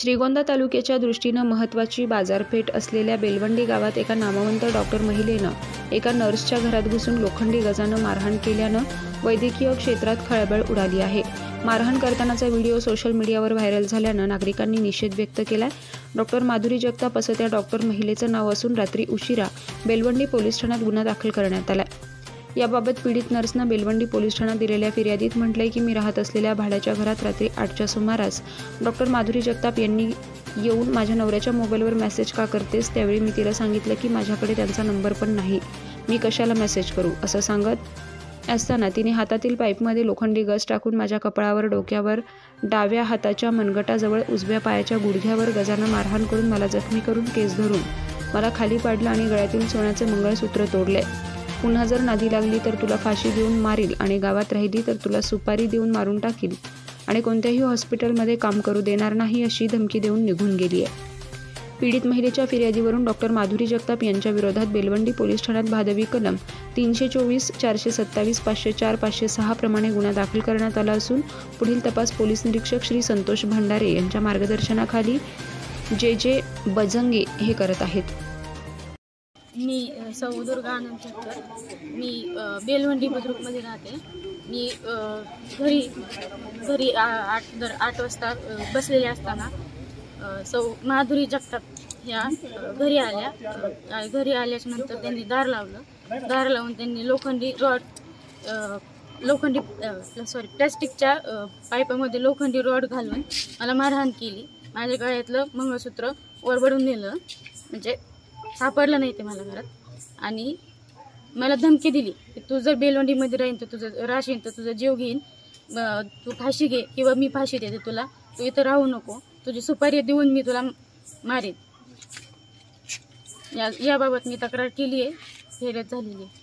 श्रीगोंदा तालुक्याच्या दृष्टीनं महत्त्वाची बाजारपेठ असलेल्या बेलवंडी गावात एका नामवंत डॉक्टर महिलेनं एका नर्सच्या घरात घुसून लोखंडी गजानं मारहाण केल्यानं वैद्यकीय क्षेत्रात खळबळ उडाली आहे। मारहाण करतानाचा व्हिडिओ सोशल मीडियावर व्हायरल झाल्यानं नागरिकांनी निषेध व्यक्त केलाय। डॉक्टर माधुरी जगताप असं त्या डॉक्टर महिलेचं नाव असून रात्री उशिरा बेलवंडी पोलीस ठाण्यात गुन्हा दाखल करण्यात आलाय। याबाबत पीडित नर्सनं बेलवंडी पोलीस ठाण्यात दिलेल्या फिर्यादीत म्हटलंय की मी राहत असलेल्या भाड्याच्या घरात रात्री 8च्या सुमारास डॉक्टर माधुरी जगताप यांनी येऊन माझ्या नवऱ्याच्या मोबाईलवर मेसेज का करतेस, त्यावेळी मी तिला सांगितलं की माझ्याकडे त्यांचा नंबर पण नाही, मी कशाला मेसेज करू असं सांगत असताना तिने हातातील पाईपमध्ये लोखंडी गज टाकून माझ्या कपाळावर, डोक्यावर, डाव्या हाताच्या मनगटाजवळ, उजव्या पायाच्या गुडघ्यावर गजानं मारहाण करून मला जखमी करून केस धरून मला खाली पाडलं आणि गळ्यातील सोन्याचे मंगळसूत्र तोडले। पुन्हा जर नादी लागली तर तुला फाशी देऊन मारील आणि गावात राहिली तर तुला सुपारी देऊन मारून टाकील आणि कोणत्याही हॉस्पिटलमध्ये काम करू देणार नाही अशी धमकी देऊन निघून गेली आहे। पीडित महिलेच्या फिर्यादीवरून डॉक्टर माधुरी जगताप यांच्या विरोधात बेलवंडी पोलीस ठाण्यात भादवी कलम 324, 427, 504, 506 प्रमाणे गुन्हा दाखल करण्यात आला असून पुढील तपास पोलीस निरीक्षक श्री संतोष भंडारे यांच्या मार्गदर्शनाखाली जे बजंगे हे करत आहेत। मी सौ दुर्गा आनंद चक्कर, मी बेलवंडी बुद्रुकमध्ये राहते। मी घरी 8 वाजता बसलेले असताना सौ माधुरी जगताप ह्या घरी आल्या। घरी आल्याच्या नंतर त्यांनी दार लावून त्यांनी प्लॅस्टिकच्या पाईपामध्ये लोखंडी रॉड घालून मला मारहाण केली। माझ्या गळ्यातलं मंगळसूत्र वरबडून नेलं, म्हणजे सापडलं नाही ते मला घरात, आणि मला धमकी दिली की तू जर बेलवंडीमध्ये राहीन तर तुझं राशीन तर तुझा जीव घेईन, तू फाशी घे किंवा मी फाशी देते तुला, तू इथं राहू नको, तुझी सुपारी देऊन मी तुला मारेन। याबाबत मी तक्रार केली आहे, फेरत झालेली आहे।